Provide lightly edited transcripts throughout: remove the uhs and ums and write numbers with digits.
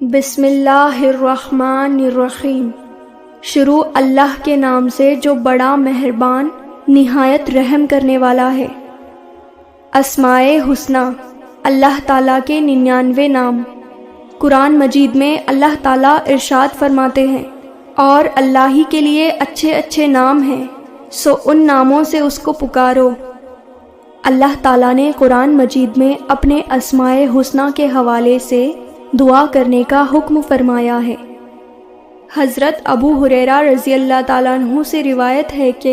بسم اللہ الرحمن الرحیم۔ شروع اللہ کے نام سے جو بڑا مہربان نہایت رحم کرنے والا ہے۔ اسمائے حسنی، اللہ تعالیٰ کے 99 نام۔ قرآن مجید میں اللہ تعالیٰ ارشاد فرماتے ہیں، اور اللہ ہی کے لیے اچھے اچھے نام ہیں، سو ان ناموں سے اس کو پکارو۔ اللہ تعالیٰ نے قرآن مجید میں اپنے اسمائے حسنی کے حوالے سے دعا کرنے کا حکم فرمایا ہے۔ حضرت ابو ہریرہ رضی اللہ تعالیٰ عنہ سے روایت ہے کہ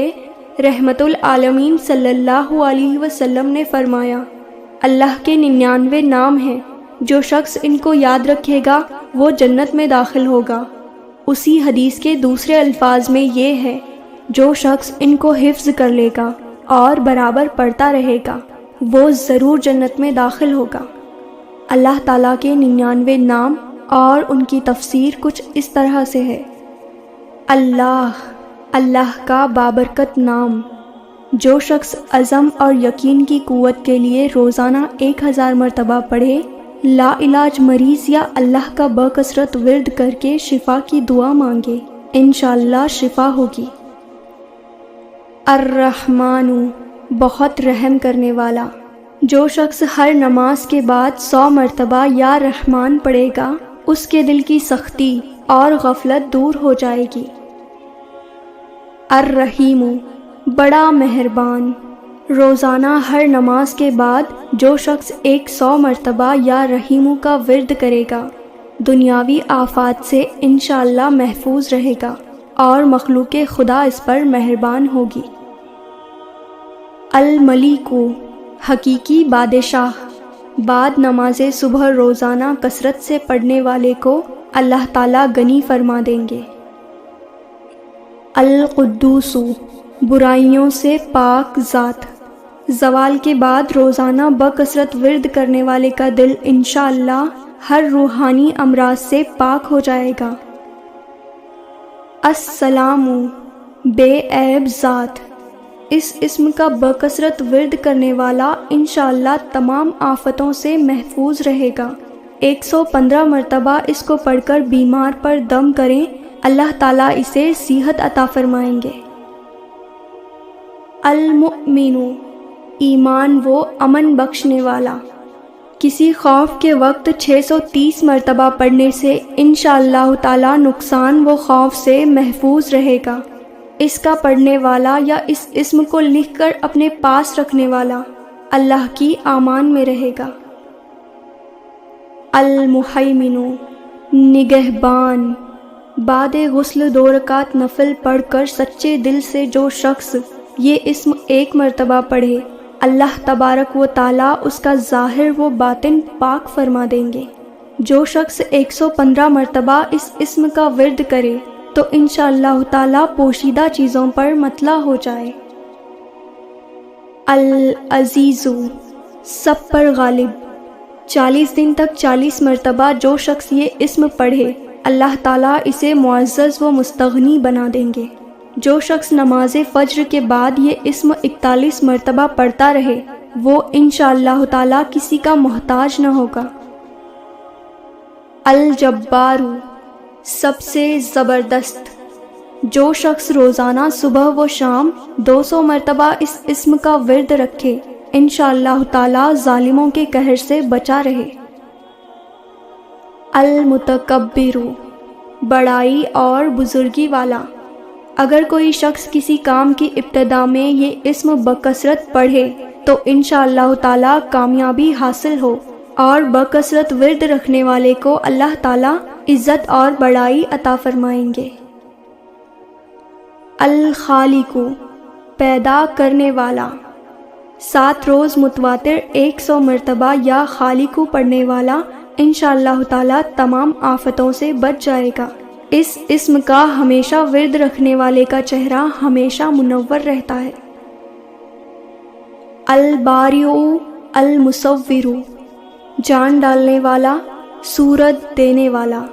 رحمت العالمین صلی اللہ علیہ وسلم نے فرمایا، اللہ کے 99 نام ہیں، جو شخص ان کو یاد رکھے گا وہ جنت میں داخل ہوگا۔ اسی حدیث کے دوسرے الفاظ میں یہ ہے، جو شخص ان کو حفظ کر لے گا اور برابر پڑھتا رہے گا وہ ضرور جنت میں داخل ہوگا۔ اللہ تعالیٰ کے 99 نام اور ان کی تفسیر کچھ اس طرح سے ہے۔ اللہ کا بابرکت نام۔ جو شخص عزم اور یقین کی قوت کے لیے روزانہ 1000 مرتبہ پڑھے، لا علاج مریض یا اللہ کا بکثرت ورد کر کے شفا کی دعا مانگے، انشاءاللہ شفا ہوگی۔ الرحمن، بہت رحم کرنے والا۔ جو شخص ہر نماز کے بعد 100 مرتبہ یا رحمان پڑھے گا، اس کے دل کی سختی اور غفلت دور ہو جائے گی۔ الرحیم، بڑا مہربان۔ روزانہ ہر نماز کے بعد جو شخص 100 مرتبہ یا رحیموں کا ورد کرے گا، دنیاوی آفات سے انشاءاللہ محفوظ رہے گا اور مخلوق خدا اس پر مہربان ہوگی۔ الملک، حقیقی بادشاہ۔ بعد نماز صبح روزانہ کثرت سے پڑھنے والے کو اللہ تعالیٰ غنی فرما دیں گے۔ القدوس، برائیوں سے پاک ذات۔ زوال کے بعد روزانہ بکثرت ورد کرنے والے کا دل انشاءاللہ ہر روحانی امراض سے پاک ہو جائے گا۔ السلام، بے عیب ذات۔ اس اسم کا بکثرت ورد کرنے والا انشاءاللہ تمام آفتوں سے محفوظ رہے گا۔ 115 مرتبہ اس کو پڑھ کر بیمار پر دم کریں، اللہ تعالیٰ اسے صحت عطا فرمائیں گے۔ المؤمن، ایمان و امن بخشنے والا۔ کسی خوف کے وقت 630 مرتبہ پڑھنے سے انشاءاللہ تعالیٰ نقصان و خوف سے محفوظ رہے گا۔ اس کا پڑھنے والا یا اس اسم کو لکھ کر اپنے پاس رکھنے والا اللہ کی امان میں رہے گا۔ المہیمن، نگہبان۔ بعد غسل 2 رکعت نفل پڑھ کر سچے دل سے جو شخص یہ اسم 1 مرتبہ پڑھے، اللہ تبارک و تعالیٰ اس کا ظاہر و باطن پاک فرما دیں گے۔ جو شخص 115 مرتبہ اس اسم کا ورد کرے تو انشاءاللہ تعالیٰ پوشیدہ چیزوں پر مطلع ہو جائے۔ العزیز، سب پر غالب۔ 40 دن تک 40 مرتبہ جو شخص یہ اسم پڑھے، اللہ تعالیٰ اسے معزز و مستغنی بنا دیں گے۔ جو شخص نماز فجر کے بعد یہ اسم 41 مرتبہ پڑھتا رہے، وہ انشاءاللہ تعالیٰ کسی کا محتاج نہ ہوگا۔ الجبار، سب سے زبردست۔ جو شخص روزانہ صبح و شام 200 مرتبہ اس اسم کا ورد رکھے، انشاءاللہ تعالیٰ ظالموں کے قہر سے بچا رہے۔ المتکبر، بڑائی اور بزرگی والا۔ اگر کوئی شخص کسی کام کی ابتدا میں یہ اسم بکثرت پڑھے تو انشاءاللہ تعالیٰ کامیابی حاصل ہو، اور بکثرت ورد رکھنے والے کو اللہ تعالیٰ عزت اور بڑائی عطا فرمائیں گے۔ الخالق، پیدا کرنے والا۔ 7 روز متواتر 100 مرتبہ یا خالق پڑھنے والا انشاءاللہ تعالیٰ تمام آفتوں سے بچ جائے گا۔ اس اسم کا ہمیشہ ورد رکھنے والے کا چہرہ ہمیشہ منور رہتا ہے۔ البارئ، المصور، جان ڈالنے والا، صورت دینے والا۔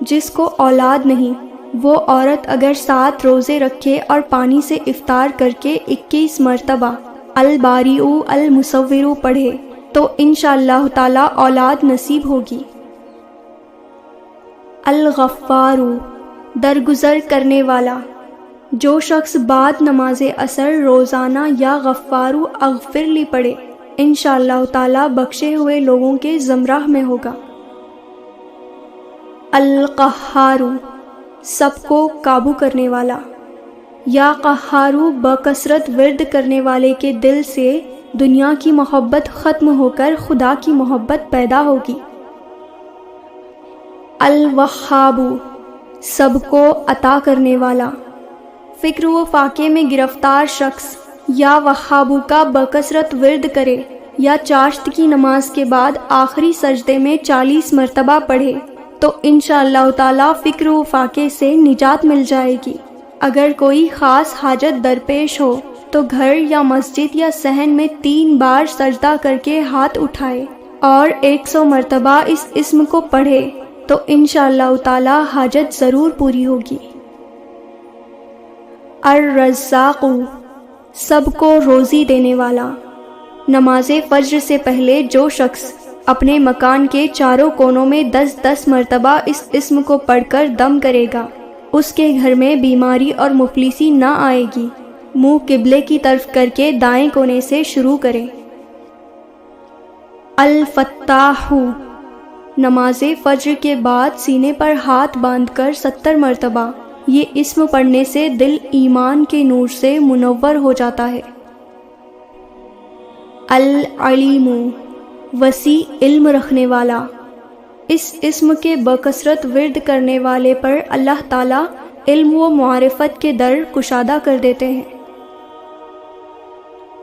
جس کو اولاد نہیں، وہ عورت اگر 7 روزے رکھے اور پانی سے افطار کر کے 21 مرتبہ البارئ المصور پڑھے تو انشاءاللہ تعالیٰ اولاد نصیب ہوگی۔ الغفار درگزر کرنے والا، جو شخص بعد نماز عصر روزانہ یا غفار اغفر لی پڑھے انشاءاللہ تعالی بخشے ہوئے لوگوں کے زمرہ میں ہوگا۔ القہار سب کو قابو کرنے والا، یا قہارو بکثرت ورد کرنے والے کے دل سے دنیا کی محبت ختم ہو کر خدا کی محبت پیدا ہوگی۔ الوہاب سب کو عطا کرنے والا، فکر و فاقے میں گرفتار شخص یا وہابو کا بکثرت ورد کرے یا چاشت کی نماز کے بعد آخری سجدے میں 40 مرتبہ پڑھے تو انشاءاللہ تعالی فکر و فاقے سے نجات مل جائے گی۔ اگر کوئی خاص حاجت درپیش ہو تو گھر یا مسجد یا صحن میں 3 بار سجدہ کر کے ہاتھ اٹھائے اور 100 مرتبہ اس اسم کو پڑھے تو انشاءاللہ تعالی حاجت ضرور پوری ہوگی۔ الرزاق سب کو روزی دینے والا، نماز فجر سے پہلے جو شخص اپنے مکان کے چاروں کونوں میں 10 مرتبہ اس اسم کو پڑھ کر دم کرے گا، اس کے گھر میں بیماری اور مفلسی نہ آئے گی۔ منہ قبلے کی طرف کر کے دائیں کونے سے شروع کریں۔ الفتاح نماز فجر کے بعد سینے پر ہاتھ باندھ کر 70 مرتبہ یہ اسم پڑھنے سے دل ایمان کے نور سے منور ہو جاتا ہے۔ العلیم وسیع علم رکھنے والا، اس اسم کے بکثرت ورد کرنے والے پر اللہ تعالیٰ علم و معرفت کے در کشادہ کر دیتے ہیں۔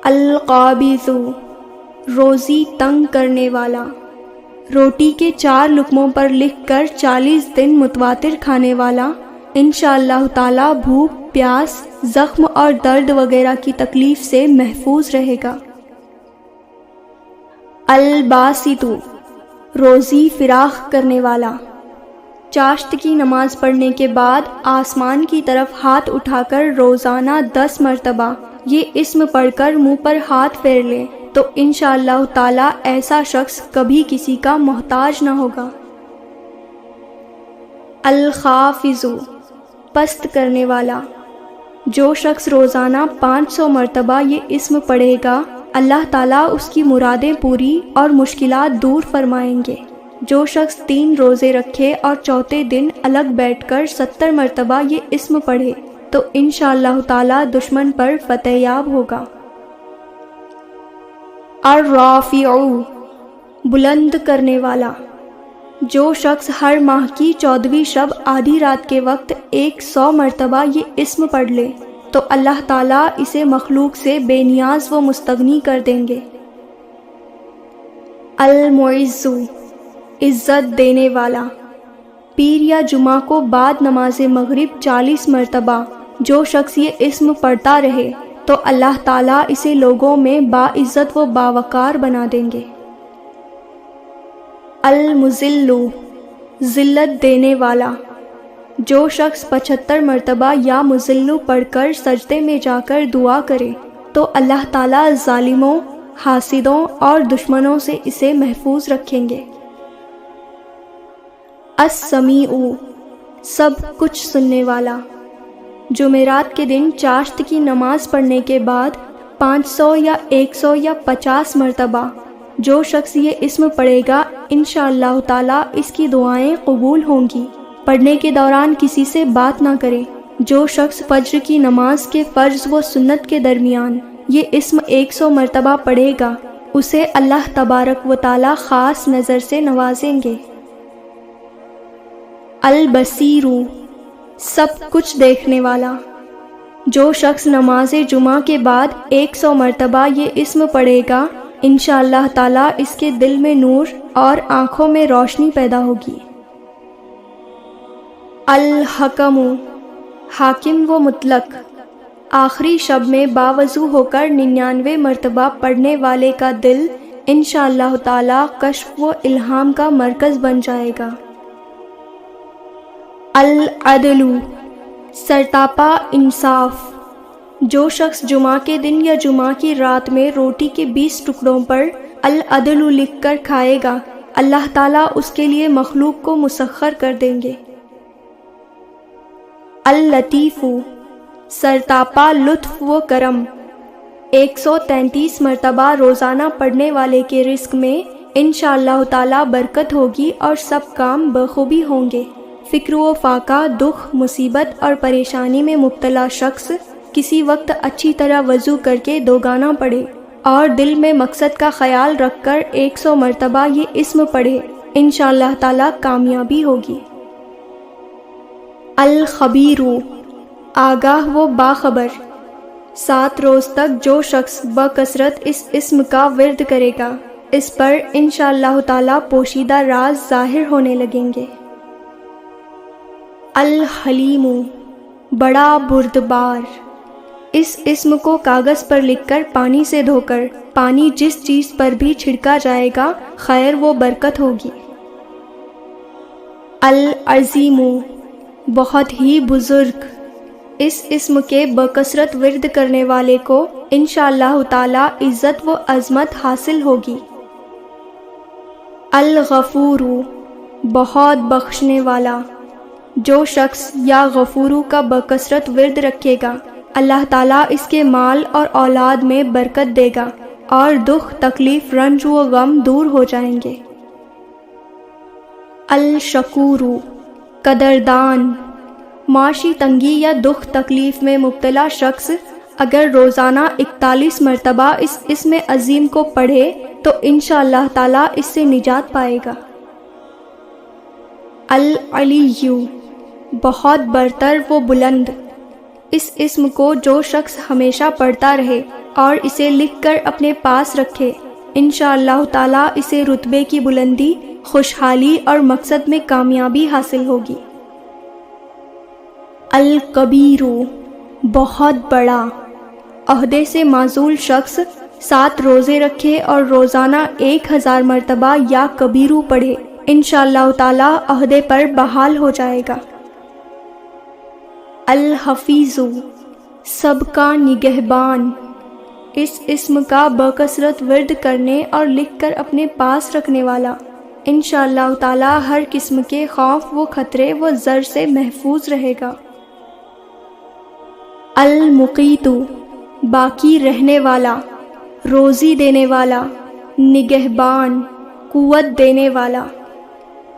القابض روزی تنگ کرنے والا، روٹی کے 4 لقموں پر لکھ کر 40 دن متواتر کھانے والا انشاءاللہ تعالی بھوک، پیاس، زخم اور درد وغیرہ کی تکلیف سے محفوظ رہے گا۔ الباسط روزی فراخ کرنے والا، چاشت کی نماز پڑھنے کے بعد آسمان کی طرف ہاتھ اٹھا کر روزانہ 10 مرتبہ یہ اسم پڑھ کر منہ پر ہاتھ پھیر لے تو انشاءاللہ تعالی ایسا شخص کبھی کسی کا محتاج نہ ہوگا۔ الخافض پست کرنے والا، جو شخص روزانہ 500 مرتبہ یہ اسم پڑھے گا اللہ تعالیٰ اس کی مرادیں پوری اور مشکلات دور فرمائیں گے۔ جو شخص 3 روزے رکھے اور چوتھے دن الگ بیٹھ کر 70 مرتبہ یہ اسم پڑھے تو انشاءاللہ تعالیٰ دشمن پر فتح یاب ہوگا۔ الرافع بلند کرنے والا، جو شخص ہر ماہ کی 14ویں شب آدھی رات کے وقت 100 مرتبہ یہ اسم پڑھ لے تو اللہ تعالیٰ اسے مخلوق سے بے نیاز و مستغنی کر دیں گے۔ المعز عزت دینے والا، پیر یا جمعہ کو بعد نماز مغرب 40 مرتبہ جو شخص یہ اسم پڑھتا رہے تو اللہ تعالیٰ اسے لوگوں میں باعزت و باوقار بنا دیں گے۔ المذل ذلت دینے والا، جو شخص 75 مرتبہ یا مذل پڑھ کر سجدے میں جا کر دعا کرے تو اللہ تعالیٰ ظالموں، حاسدوں اور دشمنوں سے اسے محفوظ رکھیں گے۔ السمیع سب کچھ سننے والا، جمعرات کے دن چاشت کی نماز پڑھنے کے بعد 500 یا 100 یا 50 مرتبہ جو شخص یہ اسم پڑھے گا انشاءاللہ تعالیٰ اس کی دعائیں قبول ہوں گی۔ پڑھنے کے دوران کسی سے بات نہ کرے۔ جو شخص فجر کی نماز کے فرض و سنت کے درمیان یہ اسم 100 مرتبہ پڑھے گا اسے اللہ تبارک و تعالیٰ خاص نظر سے نوازیں گے۔ البصیر سب کچھ دیکھنے والا، جو شخص نماز جمعہ کے بعد 100 مرتبہ یہ اسم پڑھے گا انشاءاللہ تعالیٰ اس کے دل میں نور اور آنکھوں میں روشنی پیدا ہوگی۔ الحکم حاکم و مطلق، آخری شب میں باوضو ہو کر 99 مرتبہ پڑھنے والے کا دل انشاءاللہ تعالیٰ کشف و الہام کا مرکز بن جائے گا۔ العدل سرتاپا انصاف، جو شخص جمعہ کے دن یا جمعہ کی رات میں روٹی کے 20 ٹکڑوں پر العدل لکھ کر کھائے گا اللہ تعالیٰ اس کے لیے مخلوق کو مسخر کر دیں گے۔ اللطیف سرتاپا لطف و کرم 133 مرتبہ روزانہ پڑھنے والے کے رزق میں انشاءاللہ تعالی برکت ہوگی اور سب کام بخوبی ہوں گے۔ فکر و فاقہ، دکھ، مصیبت اور پریشانی میں مبتلا شخص کسی وقت اچھی طرح وضو کر کے دوگانہ پڑھے اور دل میں مقصد کا خیال رکھ کر 100 مرتبہ یہ اسم پڑھے، انشاءاللہ تعالی کامیابی ہوگی۔ الخبیر آگاہ و باخبر 7 روز تک جو شخص بکثرت اس اسم کا ورد کرے گا، اس پر انشاءاللہ تعالی پوشیدہ راز ظاہر ہونے لگیں گے۔ الحلیم بڑا بردبار، اس اسم کو کاغذ پر لکھ کر پانی سے دھو کر پانی جس چیز پر بھی چھڑکا جائے گا خیر و برکت ہوگی۔ العظیم بہت ہی بزرگ، اس اسم کے بکثرت ورد کرنے والے کو انشاءاللہ تعالی عزت و عظمت حاصل ہوگی۔ الغفور بہت بخشنے والا، جو شخص یا غفورو کا بکثرت ورد رکھے گا اللہ تعالیٰ اس کے مال اور اولاد میں برکت دے گا اور دکھ، تکلیف، رنج و غم دور ہو جائیں گے۔ الشکور قدردان، معاشی تنگی یا دکھ تکلیف میں مبتلا شخص اگر روزانہ 41 مرتبہ اس اسم عظیم کو پڑھے تو انشاءاللہ تعالیٰ اس سے نجات پائے گا۔ العلی بہت برتر و بلند، اس اسم کو جو شخص ہمیشہ پڑھتا رہے اور اسے لکھ کر اپنے پاس رکھے انشاءاللہ تعالیٰ اسے رتبے کی بلندی، خوشحالی اور مقصد میں کامیابی حاصل ہوگی۔ الکبیر بہت بڑا، عہدے سے معزول شخص 7 روزے رکھے اور روزانہ 1000 مرتبہ یا کبیرو پڑھے انشاءاللہ تعالیٰ عہدے پر بحال ہو جائے گا۔ الحفیظ سب کا نگہبان، اس اسم کا بکثرت ورد کرنے اور لکھ کر اپنے پاس رکھنے والا انشاءاللہ تعالیٰ ہر قسم کے خوف و خطرے و ضر سے محفوظ رہے گا۔ المقیت باقی رہنے والا، روزی دینے والا، نگہبان، قوت دینے والا،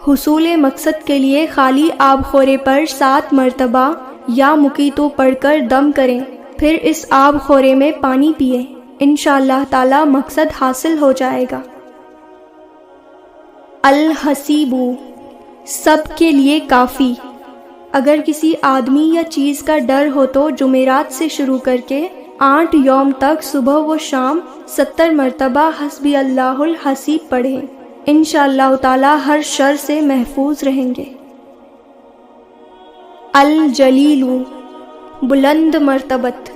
حصول مقصد کے لیے خالی آب خورے پر 7 مرتبہ یا مقیتو پڑھ کر دم کریں، پھر اس آب خورے میں پانی پئیں، انشاءاللہ تعالی مقصد حاصل ہو جائے گا۔ الحسیب سب کے لیے کافی، اگر کسی آدمی یا چیز کا ڈر ہو تو جمعرات سے شروع کر کے 8 یوم تک صبح و شام 70 مرتبہ حسبی اللہ الحسیب پڑھیں، انشاءاللہ تعالی ہر شر سے محفوظ رہیں گے۔ الجلیل بلند مرتبت،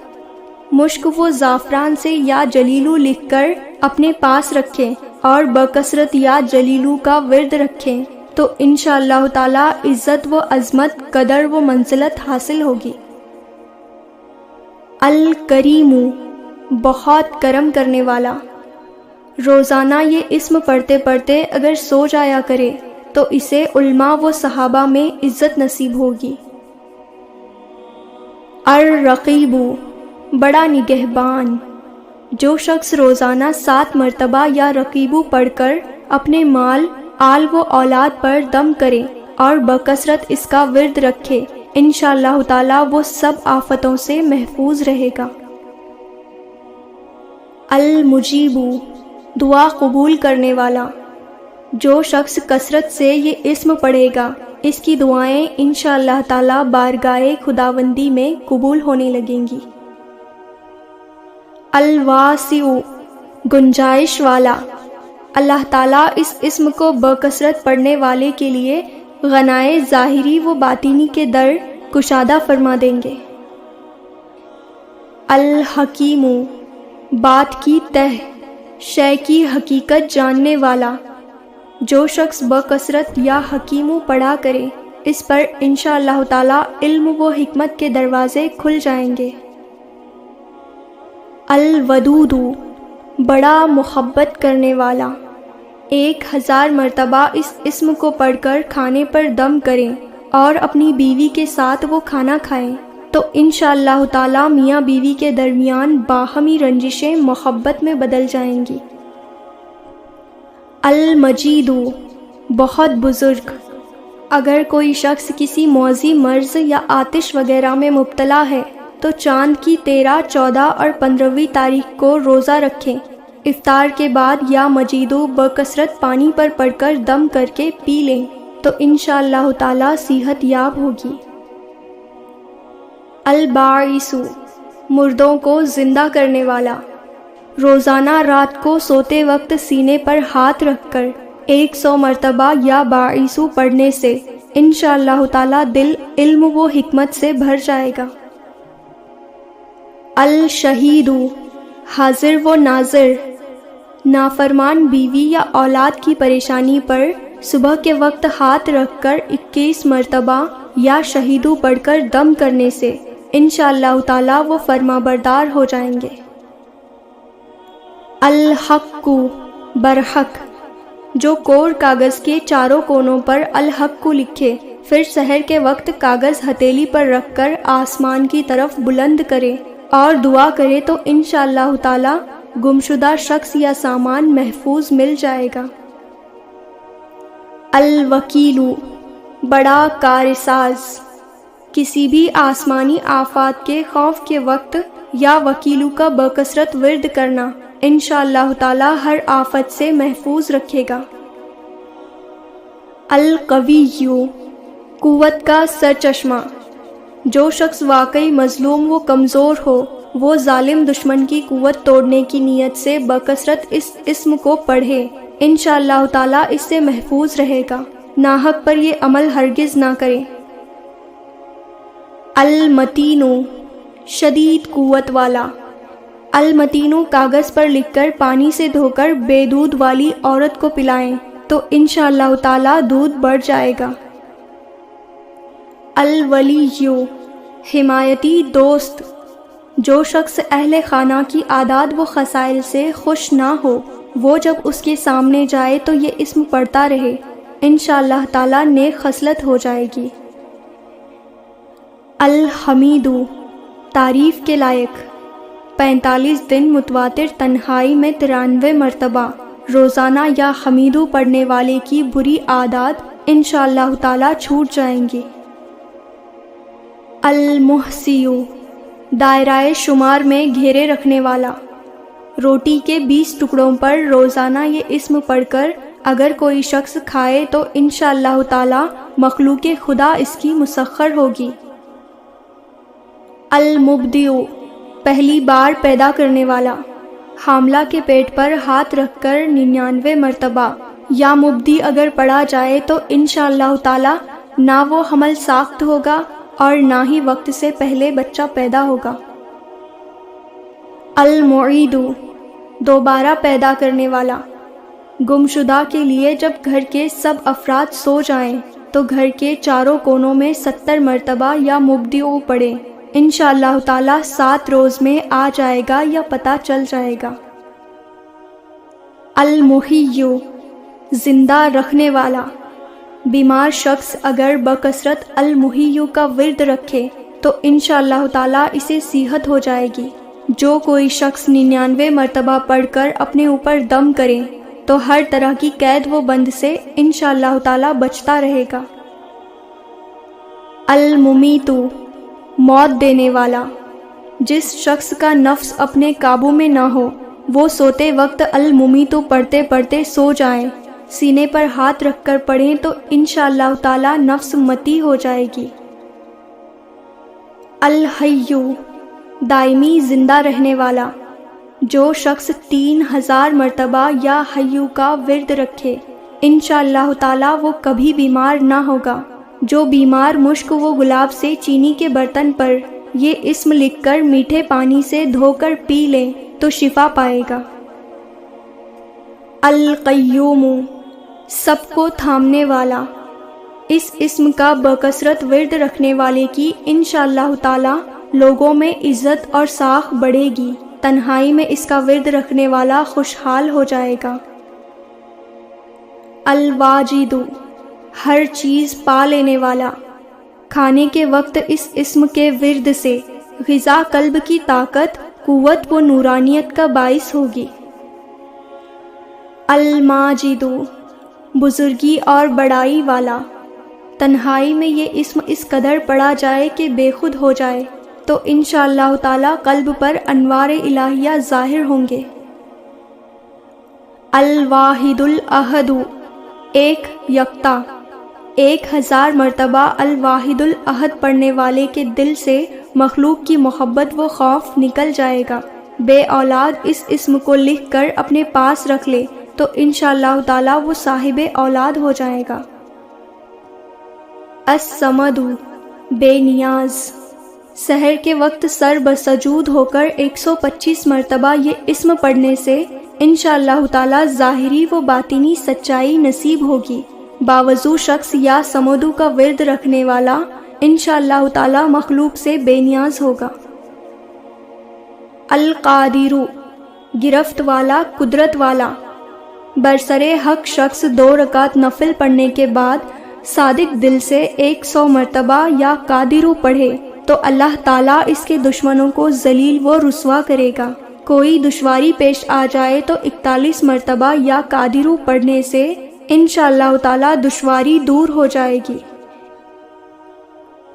مشک و زعفران سے یا جلیلو لکھ کر اپنے پاس رکھیں اور بکثرت یا جلیلو کا ورد رکھیں تو انشاءاللہ تعالی عزت و عظمت، قدر و منزلت حاصل ہوگی۔ الکریم بہت کرم کرنے والا، روزانہ یہ اسم پڑھتے پڑھتے اگر سو جایا کرے تو اسے علماء و صحابہ میں عزت نصیب ہوگی۔ الرقیب بڑا نگہبان، جو شخص روزانہ 7 مرتبہ یا رقیبو پڑھ کر اپنے مال، آل و اولاد پر دم کرے اور بکثرت اس کا ورد رکھے انشاءاللہ تعالی وہ سب آفتوں سے محفوظ رہے گا۔ المجیب دعا قبول کرنے والا، جو شخص کثرت سے یہ اسم پڑھے گا اس کی دعائیں انشاءاللہ تعالی بارگاہ خداوندی میں قبول ہونے لگیں گی۔ الواسع گنجائش والا، اللہ تعالیٰ اس اسم کو بکثرت پڑھنے والے کے لیے غنائے ظاہری و باطنی کے در کشادہ فرما دیں گے۔ الحکیم بات کی تہ، شے کی حقیقت جاننے والا، جو شخص بکثرت یا حکیمو پڑھا کرے اس پر انشاءاللہ تعالی علم و حکمت کے دروازے کھل جائیں گے۔ الودود بڑا محبت کرنے والا، 1000 مرتبہ اس اسم کو پڑھ کر کھانے پر دم کریں اور اپنی بیوی کے ساتھ وہ کھانا کھائیں تو انشاءاللہ تعالی میاں بیوی کے درمیان باہمی رنجشیں محبت میں بدل جائیں گی۔ المجید، بہت بزرگ۔ اگر کوئی شخص کسی موذی مرض یا آتش وغیرہ میں مبتلا ہے تو چاند کی 13، 14 اور 15ویں تاریخ کو روزہ رکھیں۔ افطار کے بعد یا مجیدو بکثرت پانی پر پڑھ کر دم کر کے پی لیں تو انشاءاللہ تعالی صحت یاب ہوگی۔ الباعث، مردوں کو زندہ کرنے والا۔ روزانہ رات کو سوتے وقت سینے پر ہاتھ رکھ کر 100 مرتبہ یا باعث پڑھنے سے انشاءاللہ تعالی دل علم و حکمت سے بھر جائے گا۔ الشہید، حاضر و ناظر۔ نافرمان بیوی یا اولاد کی پریشانی پر صبح کے وقت ہاتھ رکھ کر 21 مرتبہ یا شہیدو پڑھ کر دم کرنے سے انشاءاللہ تعالی وہ فرما بردار ہو جائیں گے۔ الحق، برحق۔ جو کور کاغذ کے چاروں کونوں پر الحق کو لکھے، پھر سحر کے وقت کاغذ ہتھیلی پر رکھ کر آسمان کی طرف بلند کرے اور دعا کرے تو انشاءاللہ تعالی گمشدہ شخص یا سامان محفوظ مل جائے گا۔ الوکیل، بڑا کارساز۔ کسی بھی آسمانی آفات کے خوف کے وقت یا وکیلو کا بکثرت ورد کرنا انشاءاللہ تعالی ہر آفت سے محفوظ رکھے گا۔ القوی، قوت کا سرچشمہ۔ جو شخص واقعی مظلوم و کمزور ہو وہ ظالم دشمن کی قوت توڑنے کی نیت سے بکثرت اس اسم کو پڑھے، انشاءاللہ تعالی اس سے محفوظ رہے گا، ناحق پر یہ عمل ہرگز نہ کرے۔ المتین، شدید قوت والا۔ المتین کاغذ پر لکھ کر پانی سے دھو کر بے دودھ والی عورت کو پلائیں تو انشاءاللہ تعالی دودھ بڑھ جائے گا۔ الولی، حمایتی دوست۔ جو شخص اہل خانہ کی اعداد و خسائل سے خوش نہ ہو وہ جب اس کے سامنے جائے تو یہ اسم پڑھتا رہے، انشاءاللہ تعالی نیک خصلت ہو جائے گی۔ الحمید، تعریف کے لائق۔ 45 دن متواتر تنہائی میں 93 مرتبہ روزانہ یا حمیدو پڑھنے والے کی بری عادات انشاءاللہ تعالی چھوٹ جائیں گی۔ المحصی، دائرہ شمار میں گھیرے رکھنے والا۔ روٹی کے 20 ٹکڑوں پر روزانہ یہ اسم پڑھ کر اگر کوئی شخص کھائے تو انشاءاللہ تعالی مخلوق خدا اس کی مسخر ہوگی۔ المبدع، پہلی بار پیدا کرنے والا۔ حاملہ کے پیٹ پر ہاتھ رکھ کر 99 مرتبہ یا مبدی اگر پڑھا جائے تو انشاءاللہ تعالی نہ وہ حمل ساخت ہوگا اور نہ ہی وقت سے پہلے بچہ پیدا ہوگا۔ المعید، دوبارہ پیدا کرنے والا۔ گمشدہ کے لیے جب گھر کے سب افراد سو جائیں تو گھر کے چاروں کونوں میں 70 مرتبہ یا مبدیع پڑھیں، انشاءاللہ تعالی 7 روز میں آ جائے گا یا پتہ چل جائے گا۔ المحی، زندہ رکھنے والا۔ بیمار شخص اگر بکثرت المحی کا ورد رکھے تو انشاءاللہ تعالی اسے صحت ہو جائے گی۔ جو کوئی شخص 99 مرتبہ پڑھ کر اپنے اوپر دم کرے تو ہر طرح کی قید و بند سے انشاءاللہ تعالی بچتا رہے گا۔ الممیت، موت دینے والا۔ جس شخص کا نفس اپنے قابو میں نہ ہو وہ سوتے وقت الممیت پڑھتے پڑھتے سو جائیں، سینے پر ہاتھ رکھ کر پڑھیں تو انشاءاللہ تعالی نفس متی ہو جائے گی۔ الحی، دائمی زندہ رہنے والا۔ جو شخص 3000 مرتبہ یا حیو کا ورد رکھے انشاءاللہ تعالی وہ کبھی بیمار نہ ہوگا۔ جو بیمار مشک و گلاب سے چینی کے برتن پر یہ اسم لکھ کر میٹھے پانی سے دھو کر پی لے تو شفا پائے گا۔ القیوم، سب کو تھامنے والا۔ اس اسم کا بکثرت ورد رکھنے والے کی انشاءاللہ تعالی لوگوں میں عزت اور ساخ بڑھے گی، تنہائی میں اس کا ورد رکھنے والا خوشحال ہو جائے گا۔ الواجد، ہر چیز پا لینے والا۔ کھانے کے وقت اس اسم کے ورد سے غذا قلب کی طاقت، قوت و نورانیت کا باعث ہوگی۔ الماجد، بزرگی اور بڑائی والا۔ تنہائی میں یہ اسم اس قدر پڑھا جائے کہ بے خود ہو جائے تو انشاءاللہ تعالی قلب پر انوار الہیہ ظاہر ہوں گے۔ الواحد الاحد، ایک یکتا۔ 1000 مرتبہ الواحد الاحد پڑھنے والے کے دل سے مخلوق کی محبت و خوف نکل جائے گا۔ بے اولاد اس اسم کو لکھ کر اپنے پاس رکھ لے تو انشاءاللہ تعالی وہ صاحب اولاد ہو جائے گا۔ الصمد، بے نیاز۔ سحر کے وقت سر بسجود ہو کر 125 مرتبہ یہ اسم پڑھنے سے انشاءاللہ تعالی ظاہری و باطنی سچائی نصیب ہوگی۔ باوضو شخص یا سمدو کا ورد رکھنے والا انشاءاللہ تعالی مخلوق سے بے نیاز ہوگا۔ القادر، گرفت والا، قدرت والا۔ برسر حق شخص 2 رکعت نفل پڑھنے کے بعد صادق دل سے 100 مرتبہ یا قادر پڑھے تو اللہ تعالیٰ اس کے دشمنوں کو ذلیل و رسوا کرے گا۔ کوئی دشواری پیش آ جائے تو 41 مرتبہ یا قادر پڑھنے سے انشاءاللہ تعالیٰ دشواری دور ہو جائے گی۔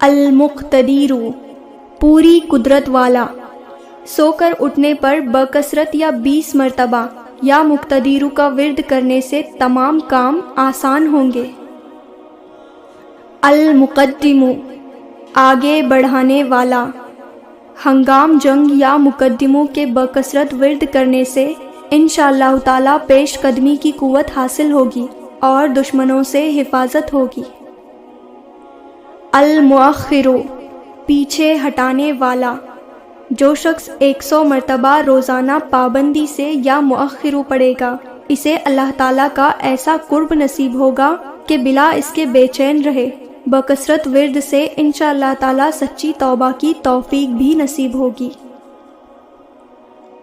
المقتدر، پوری قدرت والا۔ سو کر اٹھنے پر بکثرت یا 20 مرتبہ یا مقتدر کا ورد کرنے سے تمام کام آسان ہوں گے۔ المقدم، آگے بڑھانے والا۔ ہنگام جنگ یا مقدموں کے بکثرت ورد کرنے سے انشاءاللہ تعالیٰ پیش قدمی کی قوت حاصل ہوگی اور دشمنوں سے حفاظت ہوگی۔ المؤخر، پیچھے ہٹانے والا۔ جو شخص 100 مرتبہ روزانہ پابندی سے یا مؤخر پڑھے گا اسے اللہ تعالیٰ کا ایسا قرب نصیب ہوگا کہ بلا اس کے بے چین رہے۔ بکثرت ورد سے انشاءاللہ تعالیٰ سچی توبہ کی توفیق بھی نصیب ہوگی۔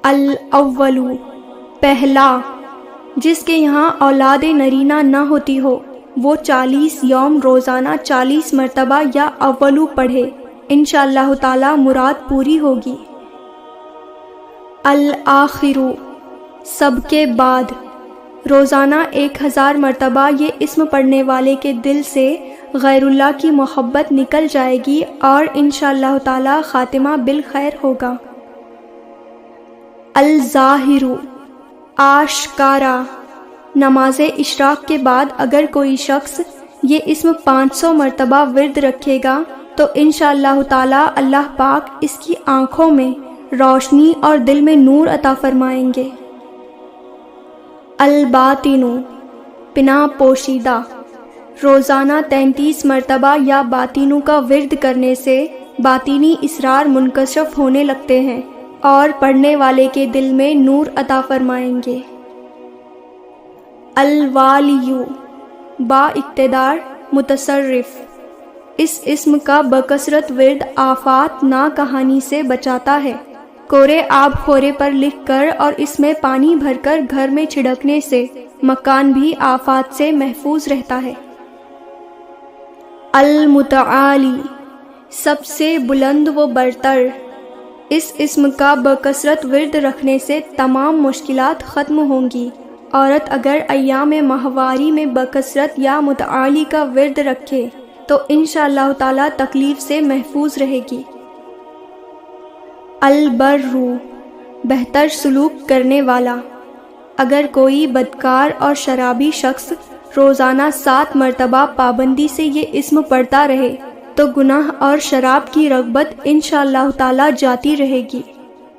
الاول، پہلا۔ جس کے یہاں اولاد نرینہ نہ ہوتی ہو وہ 40 یوم روزانہ 40 مرتبہ یا اولو پڑھے، انشاءاللہ تعالی مراد پوری ہوگی۔ الآخر، سب کے بعد۔ روزانہ 1000 مرتبہ یہ اسم پڑھنے والے کے دل سے غیر اللہ کی محبت نکل جائے گی اور انشاءاللہ تعالی خاتمہ بالخیر ہوگا۔ الظاہر، آشکارا۔ نماز اشراق کے بعد اگر کوئی شخص یہ اسم 500 مرتبہ ورد رکھے گا تو انشاءاللہ تعالی اللہ پاک اس کی آنکھوں میں روشنی اور دل میں نور عطا فرمائیں گے۔ الباطن، پناہ پوشیدہ۔ روزانہ 33 مرتبہ یا باطنوں کا ورد کرنے سے باطنی اسرار منکشف ہونے لگتے ہیں اور پڑھنے والے کے دل میں نور عطا فرمائیں گے۔ الوالی، با اقتدار، متصرف۔ اس اسم کا بکثرت ورد آفات ناکہانی سے بچاتا ہے۔ کورے آب خورے پر لکھ کر اور اس میں پانی بھر کر گھر میں چھڑکنے سے مکان بھی آفات سے محفوظ رہتا ہے۔ المتعالی، سب سے بلند و برتر۔ اس اسم کا بکثرت ورد رکھنے سے تمام مشکلات ختم ہوں گی۔ عورت اگر ایام ماہواری میں بکثرت یا متعالی کا ورد رکھے تو انشاءاللہ تعالی تکلیف سے محفوظ رہے گی۔ البر، بہتر سلوک کرنے والا۔ اگر کوئی بدکار اور شرابی شخص روزانہ 7 مرتبہ پابندی سے یہ اسم پڑھتا رہے تو گناہ اور شراب کی رغبت انشاءاللہ تعالی جاتی رہے گی۔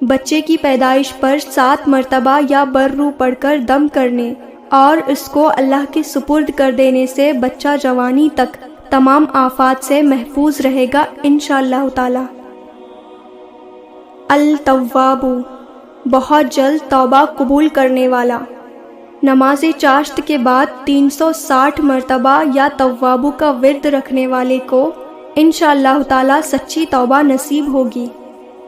بچے کی پیدائش پر 7 مرتبہ یا برو پڑھ کر دم کرنے اور اس کو اللہ کے سپرد کر دینے سے بچہ جوانی تک تمام آفات سے محفوظ رہے گا انشاءاللہ تعالی۔ التواب، بہت جلد توبہ قبول کرنے والا۔ نماز چاشت کے بعد 360 مرتبہ یا توابو کا ورد رکھنے والے کو انشاءاللہ تعالی سچی توبہ نصیب ہوگی۔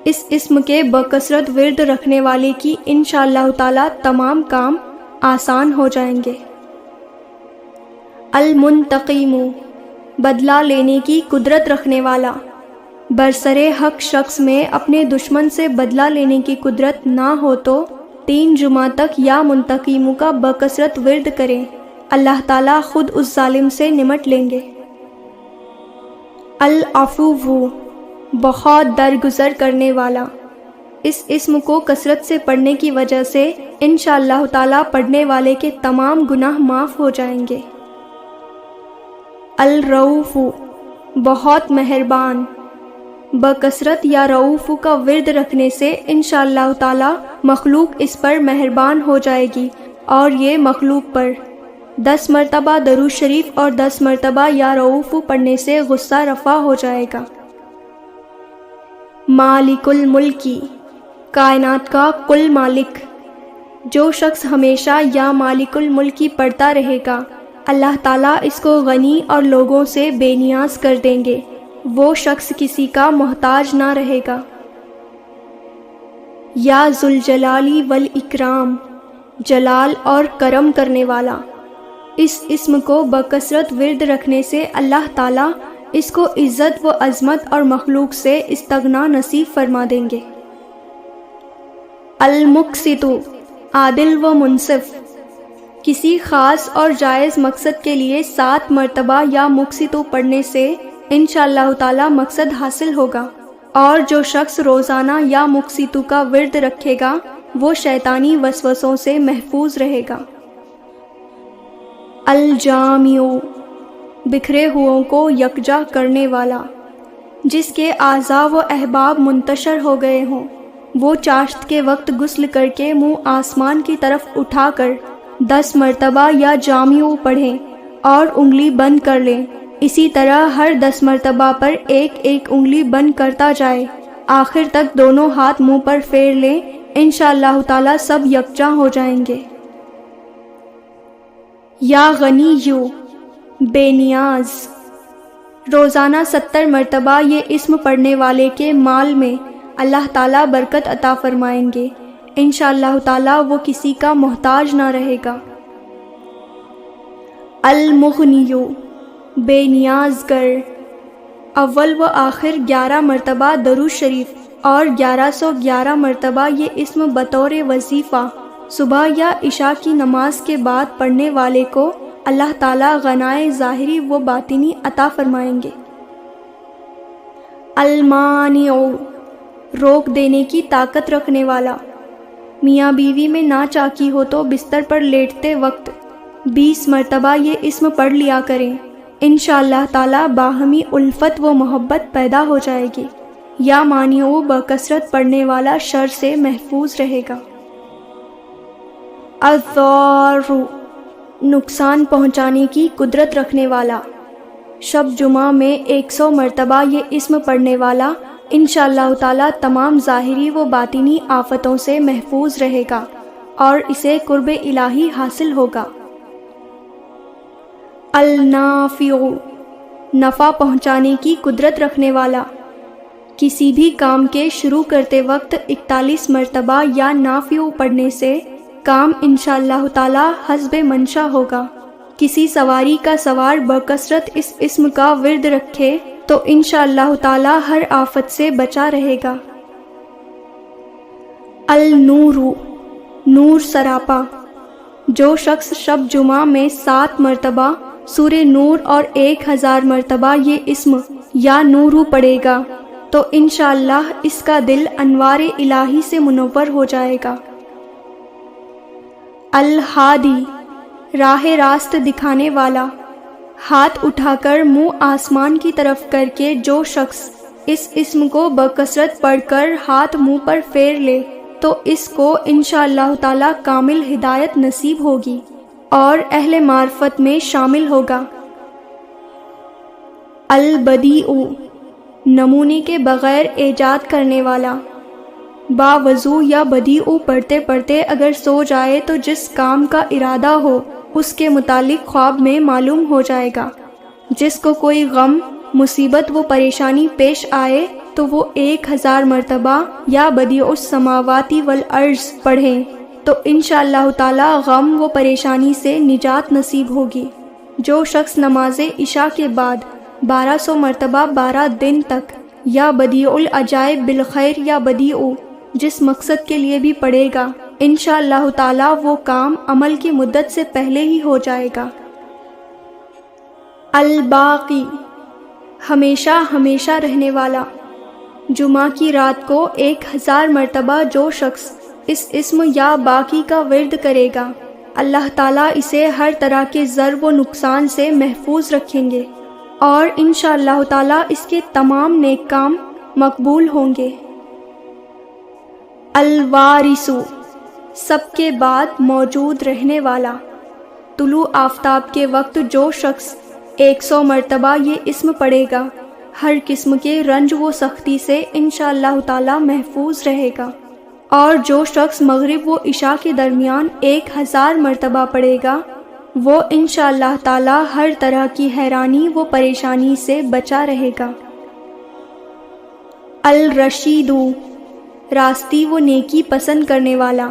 اس اسم کے بکثرت ورد رکھنے والے کی انشاءاللہ تعالی تمام کام آسان ہو جائیں گے۔ المنتقم، بدلہ لینے کی قدرت رکھنے والا۔ برسرے حق شخص میں اپنے دشمن سے بدلہ لینے کی قدرت نہ ہو تو 3 جمعہ تک یا منتقموں کا بکثرت ورد کریں، اللہ تعالیٰ خود اس ظالم سے نمٹ لیں گے۔ العفو، بہت درگزر کرنے والا۔ اس اسم کو کثرت سے پڑھنے کی وجہ سے انشاءاللہ تعالیٰ پڑھنے والے کے تمام گناہ معاف ہو جائیں گے۔ الرؤوف، بہت مہربان۔ بکثرت یا رؤوف کا ورد رکھنے سے انشاءاللہ تعالیٰ مخلوق اس پر مہربان ہو جائے گی اور یہ مخلوق پر 10 مرتبہ درود شریف اور 10 مرتبہ یا رؤوف پڑھنے سے غصہ رفع ہو جائے گا۔ مالک الملکی، کائنات کا کل مالک۔ جو شخص ہمیشہ یا مالک الملکی پڑھتا رہے گا، اللہ تعالیٰ اس کو غنی اور لوگوں سے بے نیاز کر دیں گے، وہ شخص کسی کا محتاج نہ رہے گا۔ یا ذوالجلال والاکرام، جلال اور کرم کرنے والا۔ اس اسم کو بکثرت ورد رکھنے سے اللہ تعالیٰ اس کو عزت و عظمت اور مخلوق سے استغنا نصیب فرما دیں گے۔ المقسط، عادل و منصف۔ کسی خاص اور جائز مقصد کے لیے 7 مرتبہ یا مقسط پڑھنے سے انشاءاللہ تعالیٰ مقصد حاصل ہوگا، اور جو شخص روزانہ یا مقسط کا ورد رکھے گا وہ شیطانی وسوسوں سے محفوظ رہے گا۔ الجامع، بکھرے ہوئوں کو یکجا کرنے والا۔ جس کے اعضاء و احباب منتشر ہو گئے ہوں، وہ چاشت کے وقت غسل کر کے منہ آسمان کی طرف اٹھا کر 10 مرتبہ یا جامع پڑھیں اور انگلی بند کر لیں۔ اسی طرح ہر 10 مرتبہ پر ایک ایک انگلی بند کرتا جائے، آخر تک دونوں ہاتھ منہ پر پھیر لیں، انشاءاللہ تعالیٰ سب یکجا ہو جائیں گے۔ یا غنی، بے نیاز۔ روزانہ 70 مرتبہ یہ اسم پڑھنے والے کے مال میں اللہ تعالیٰ برکت عطا فرمائیں گے، انشاءاللہ تعالیٰ وہ کسی کا محتاج نہ رہے گا۔ المغنی، بے نیاز گر۔ اول و آخر 11 مرتبہ درود شریف اور 1111 مرتبہ یہ اسم بطور وظیفہ صبح یا عشاء کی نماز کے بعد پڑھنے والے کو اللہ تعالیٰ غنائے ظاہری و باطنی عطا فرمائیں گے۔ المانع، روک دینے کی طاقت رکھنے والا۔ میاں بیوی میں ناچاکی ہو تو بستر پر لیٹتے وقت 20 مرتبہ یہ اسم پڑھ لیا کریں، انشاءاللہ تعالیٰ باہمی الفت و محبت پیدا ہو جائے گی۔ یا مانع بکثرت پڑھنے والا شر سے محفوظ رہے گا۔ الضار، نقصان پہنچانے کی قدرت رکھنے والا۔ شب جمعہ میں 100 مرتبہ یہ اسم پڑھنے والا انشاءاللہ تعالیٰ تمام ظاہری و باطنی آفتوں سے محفوظ رہے گا اور اسے قرب الہی حاصل ہوگا۔ النافع، نفع پہنچانے کی قدرت رکھنے والا۔ کسی بھی کام کے شروع کرتے وقت 41 مرتبہ یا نافع پڑھنے سے کام انشاءاللہ تعالیٰ حسب منشا ہوگا۔ کسی سواری کا سوار بکثرت اس اسم کا ورد رکھے تو انشاءاللہ تعالیٰ ہر آفت سے بچا رہے گا۔ النور، نور سراپا۔ جو شخص شب جمعہ میں 7 مرتبہ سورہ نور اور 1000 مرتبہ یہ اسم یا نورو پڑھے گا تو انشاءاللہ اس کا دل انوار الہی سے منور ہو جائے گا۔ الہادی، راہ راست دکھانے والا۔ ہاتھ اٹھا کر منہ آسمان کی طرف کر کے جو شخص اس اسم کو بکثرت پڑھ کر ہاتھ منہ پر پھیر لے تو اس کو انشاءاللہ تعالیٰ کامل ہدایت نصیب ہوگی اور اہل معرفت میں شامل ہوگا۔ البدیع، نمونے کے بغیر ایجاد کرنے والا۔ باوضو یا بدیع پڑھتے پڑھتے اگر سو جائے تو جس کام کا ارادہ ہو اس کے متعلق خواب میں معلوم ہو جائے گا۔ جس کو کوئی غم، مصیبت و پریشانی پیش آئے تو وہ 1000 مرتبہ یا بدیع السماوات والارض پڑھیں تو انشاءاللہ تعالی غم و پریشانی سے نجات نصیب ہوگی۔ جو شخص نماز عشاء کے بعد 1200 مرتبہ 12 دن تک، یا بدیع العجائب بالخیر یا بدیع، جس مقصد کے لیے بھی پڑھے گا انشاءاللہ تعالی وہ کام عمل کی مدت سے پہلے ہی ہو جائے گا۔ الباقی، ہمیشہ ہمیشہ رہنے والا۔ جمعہ کی رات کو 1000 مرتبہ جو شخص اس اسم یا باقی کا ورد کرے گا، اللہ تعالیٰ اسے ہر طرح کے ضرر و نقصان سے محفوظ رکھیں گے، اور انشاءاللہ تعالیٰ اس کے تمام نیک کام مقبول ہوں گے۔ الوارث، سب کے بعد موجود رہنے والا۔ طلوع آفتاب کے وقت جو شخص 100 مرتبہ یہ اسم پڑھے گا، ہر قسم کے رنج و سختی سے انشاءاللہ تعالی محفوظ رہے گا، اور جو شخص مغرب و عشاء کے درمیان 1000 مرتبہ پڑھے گا، وہ انشاءاللہ تعالی ہر طرح کی حیرانی و پریشانی سے بچا رہے گا۔ الرشید، راستی و نیکی پسند کرنے والا۔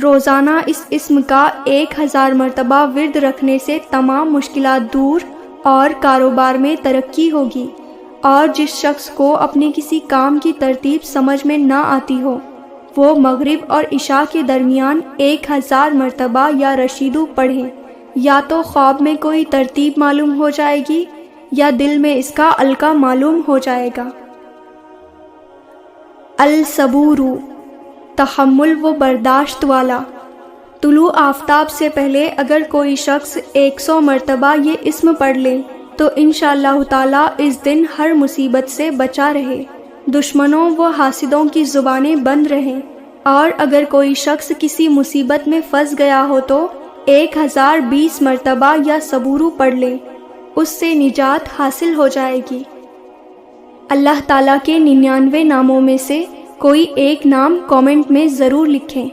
روزانہ اس اسم کا 1000 مرتبہ ورد رکھنے سے تمام مشکلات دور اور کاروبار میں ترقی ہوگی، اور جس شخص کو اپنے کسی کام کی ترتیب سمجھ میں نہ آتی ہو، وہ مغرب اور عشاء کے درمیان 1000 مرتبہ یا رشیدو پڑھیں، یا تو خواب میں کوئی ترتیب معلوم ہو جائے گی یا دل میں اس کا القا معلوم ہو جائے گا۔ الصبور، تحمل و برداشت والا۔ طلوع آفتاب سے پہلے اگر کوئی شخص 100 مرتبہ یہ اسم پڑھ لے تو انشاءاللہ تعالی اس دن ہر مصیبت سے بچا رہے، دشمنوں و حاسدوں کی زبانیں بند رہیں، اور اگر کوئی شخص کسی مصیبت میں پھنس گیا ہو تو 1020 مرتبہ یا صبورو پڑھ لے، اس سے نجات حاصل ہو جائے گی۔ اللہ تعالیٰ کے 99 ناموں میں سے کوئی ایک نام کامنٹ میں ضرور لکھیں۔